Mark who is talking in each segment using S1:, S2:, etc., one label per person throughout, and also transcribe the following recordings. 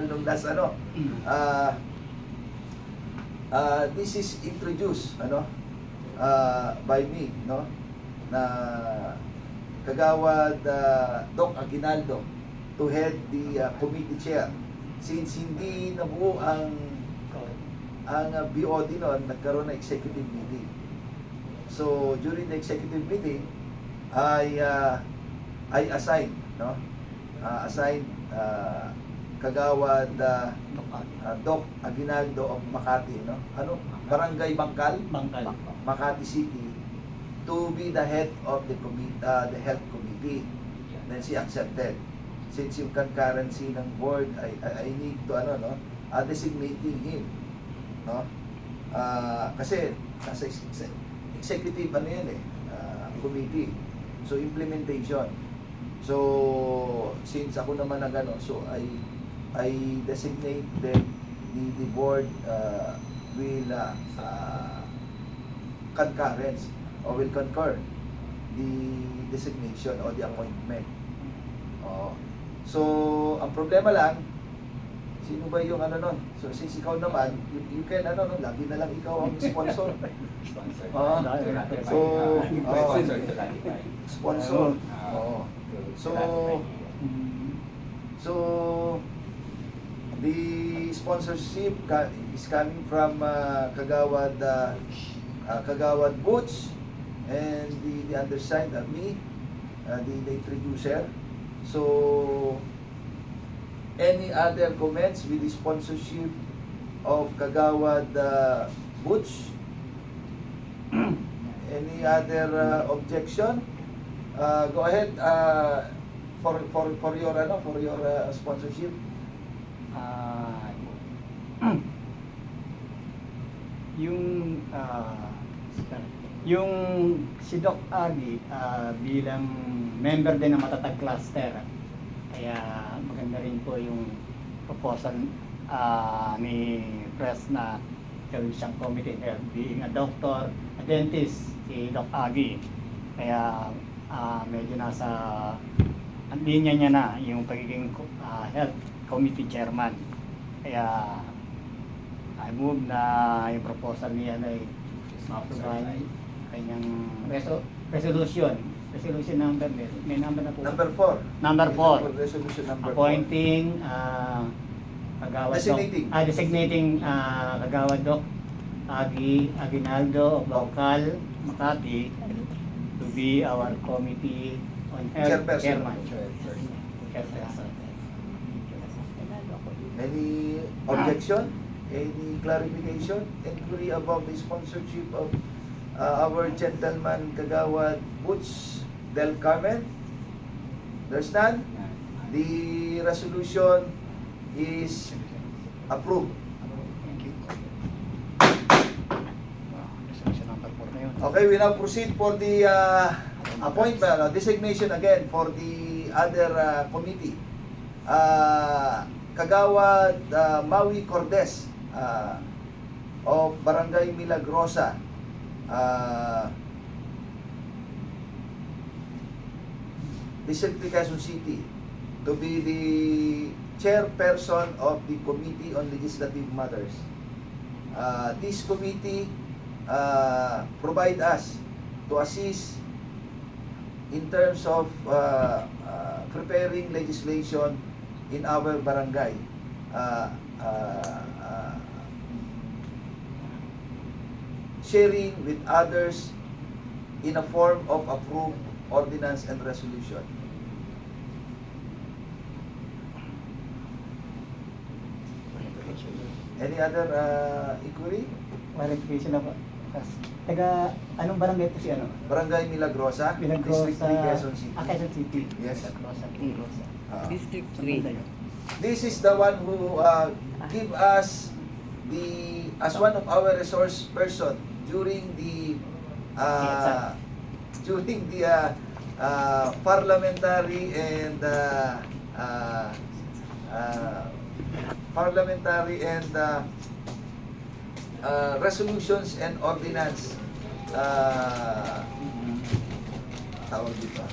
S1: nung last ano. This is introduced by me, no, na Kagawad Doc Aguinaldo to head the committee chair. Since hindi nabuo ang BOD noon, nagkaroon ng executive meeting. So during the executive meeting, I assigned, no, Kagawad Doc Aguinaldo of Makati, no? Barangay Bangkal, Makati City, to be the head of the health committee. Then she accepted. Since yung concurrency ng board, I need to designating him, no? Kasi nasa executive committee. So implementation. So since ako naman so I designate them, the board will concurrence or will concur the designation or the appointment. So ang problema lang, sino ba yung nun? So since ikaw naman, you can lagi na lang ikaw ang sponsor. Sponsor. So the sponsorship is coming from Kagawad Butch and the undersigned me, the introducer. So any other comments with the sponsorship of Kagawad Butch? Any other objection? Go ahead for your sponsorship.
S2: Yung si Doc Agi bilang member din ng Matatag Cluster, kaya maganda rin po yung proposal ni Press na gawin siyang committee head, being a doctor, a dentist, si Doc Agi. Kaya medyo nasa linya niya na yung pagiging health committee chairman. Kaya I move na yung proposal niya ay ma-provide kanyang resolution number, may number na po.
S1: Number 4.
S2: Number 4.
S1: Resolution number 4.
S2: Appointing Kagawad designating Kagawad Doc Aguinaldo of Bangkal, Makati to be our committee on health chairman.
S1: Any objection? Any clarification? Inquiry about the sponsorship of our gentleman Kagawad Butch Del Carmen? There's none? The resolution is approved. Okay, we now proceed for the appointment, designation again for the other committee. Kagawad Maui Cordes of Barangay Milagrosa, District Quezon City, to be the chairperson of the Committee on Legislative Matters. This committee provide us to assist in terms of preparing legislation in our barangay, sharing with others in a form of approved ordinance and resolution. Any other inquiry?
S2: Clarification na po. Taga, anong barangay po si ano?
S1: Barangay Milagrosa, District 3, Quezon City.
S2: Quezon City.
S1: Yes.
S2: Milagrosa.
S3: District 3.
S1: This is the one who give us as one of our resource person during the parliamentary and resolutions and ordinance tawag dito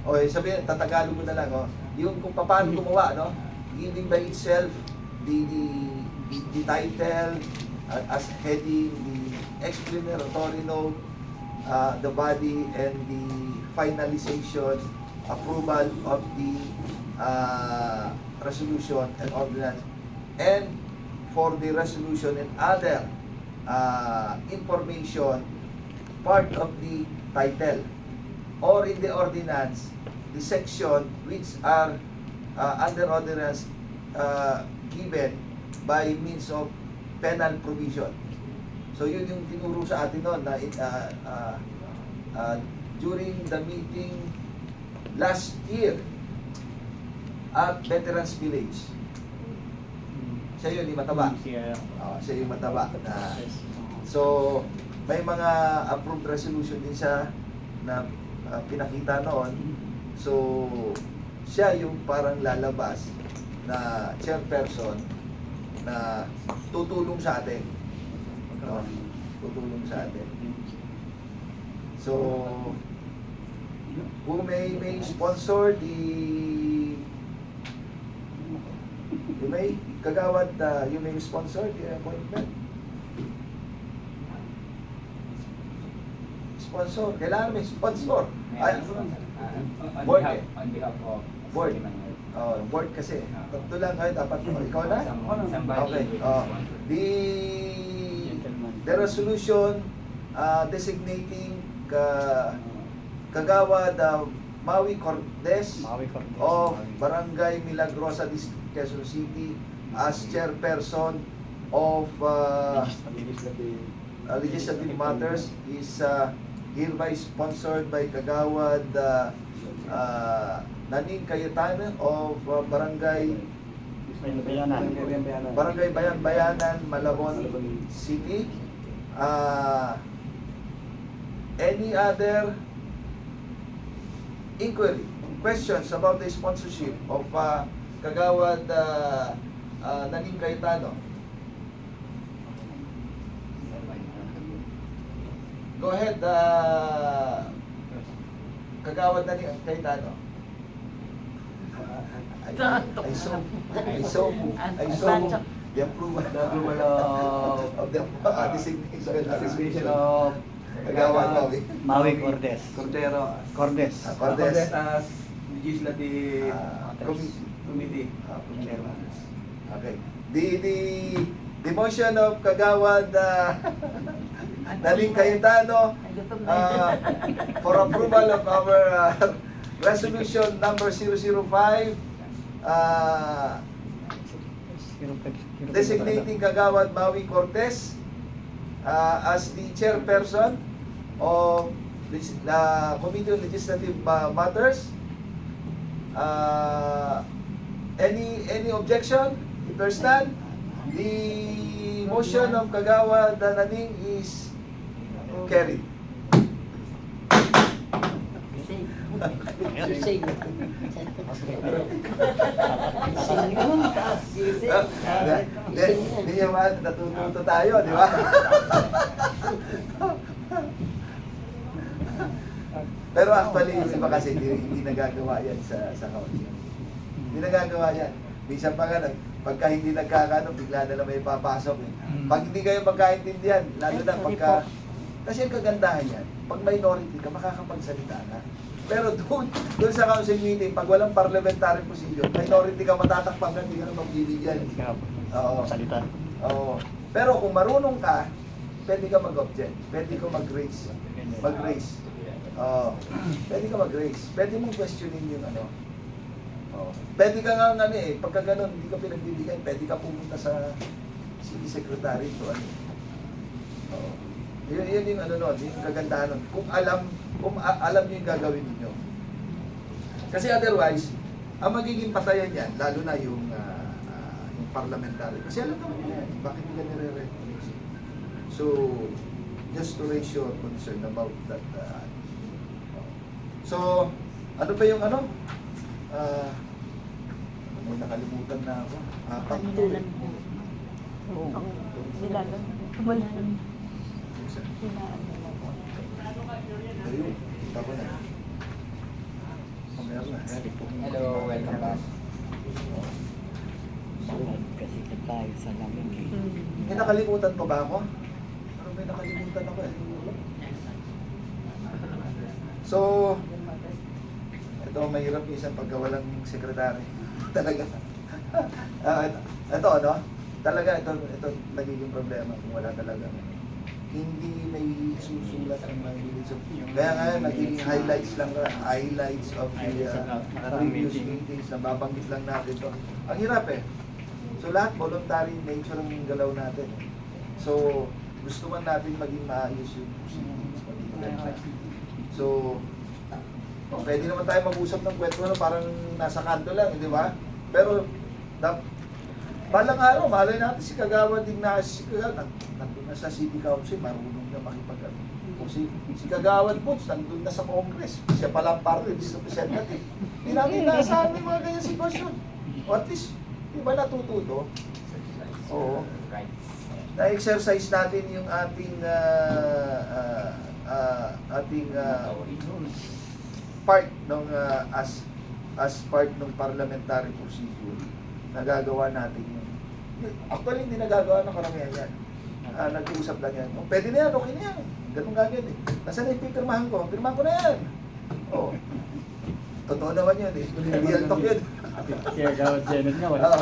S1: Okay, sabihin, tatagalog ko na lang, oh. Yung kung paano gumawa, no? Giving by itself, the title, as heading, the explanatory note, the body, and the finalization, approval of the resolution and ordinance, and for the resolution and other information, part of the title, or in the ordinance, the section which are under ordinance given by means of penal provision. So yun yung tinuro sa atin noon na during the meeting last year at Veterans Village. Siya yun, yung mataba. Siya yung mataba. So, may mga approved resolution din siya na pinakita noon. So, siya yung parang lalabas na chairperson na tutulong sa atin. No? Tutulong sa atin. So, who may sponsor kagawad, you may sponsor the appointment. Sponsor. Kailangan may sponsor. Ay, board eh.
S3: On behalf of
S1: Board. Board kasi. Tatlo lang kayo, dapat. Ikaw na? Okay. The resolution designating kagawad Maui Cortez of Barangay Milagrosa, Quezon City as chairperson of legislative matters is hereby sponsored by Kagawad Naning Cayetano of Barangay Bayan-Bayanan, Malabon City. Any other inquiry, questions about the sponsorship of Kagawad Naning Cayetano? Go ahead, Kagawad Naning Cayetano. I saw the approval of the designation of Kagawad
S2: Maui Cortez.
S3: Cordes as legislative committee.
S1: Okay. The motion of Kagawad Naling Cayetano for approval of our resolution number 005 designating Kagawad Maui Cortez as the chairperson of the Committee on Legislative Matters. Any objection? If there's none, the motion of Kagawad Naning is carried. Hindi naman, natututo tayo, di ba? Pero actually, yung iba kasi hindi nagagawa yan sa council. Hindi nagagawa yan. Minsan pa nga, pagka hindi nagkakano, bigla na lang may papasok. Pag hindi kayo magkaintindihan, lalo na pagka... Kasi ang kagandahan yan, pag minority ka, makakapagsalita ka. Pero doon sa council meeting, pag walang parliamentary procedure, minority ka, matatakpan ka, hindi ka na magbibigyan. Oo.
S2: Salita.
S1: Oo. Pero kung marunong ka, pwede ka mag-object, pwede ka mag-raise. Mag-raise. Oo. Pwede ka mag-raise. Pwede mong questionin yung ano. Oo. Pwede ka nga pagka ganun, hindi ka pinagbibigyan, pwede ka pumunta sa city secretary to ano. Oo. Yun yung ano nun, yung kagandahan nun. Kung alam nyo yung gagawin ninyo. Kasi otherwise, ang magiging patayan yan, lalo na yung parliamentary. Kasi alam naman yan, bakit nila nire-recognize. So, just to raise your concern about that. So, ano pa yung ano? May nakalimutan na ako.
S4: Nilalang po. Nilalang.
S1: Ayun, kita ko na. Meron na.
S4: Hello, welcome back.
S5: Kasi tayo sa lamig eh.
S1: May nakalimutan pa ba ako? Parang may nakalimutan ako eh. So, ito mahirap minsan pagka walang sekretary. Talaga. Ito ano? Talaga ito nagiging problema kung wala talaga. Hindi may susulat ang mga minutes of... Kaya nga nagiging highlights lang, highlights of the previous meetings, nababanggit lang natin to. Ang hirap eh. So lahat voluntary nature ang galaw natin. So gusto man natin maging maayos yung proceedings, maging maganda. So pwede naman tayo mag-usap ng kwento na parang nasa kanto lang, di ba? Pero balang araw, malay natin si Kagawad Ignacio, si Kagawad, nandun na sa City Council, marunong na makipag o si Kagawad Boots, nandun na sa Congress, siya pala ang party list representative. Hindi namin naasahan yung mga ganyan sitwasyon. O at least, di ba natututo? Oo. Na-exercise natin yung ating part ng as part ng parliamentary procedure. Nagagawa natin yun. Actually, hindi nagagawa ng karamihan yan. Nag-uusap lang yan. Oh, pwede na yan, okay na yan. Ganun gagawin eh. Nasaan na yung pipirmahan ko? Pirmahan ko na yan. Oo. Totoo naman yun eh. Real talk yun.
S2: Kaya gawad Janet nga, wala.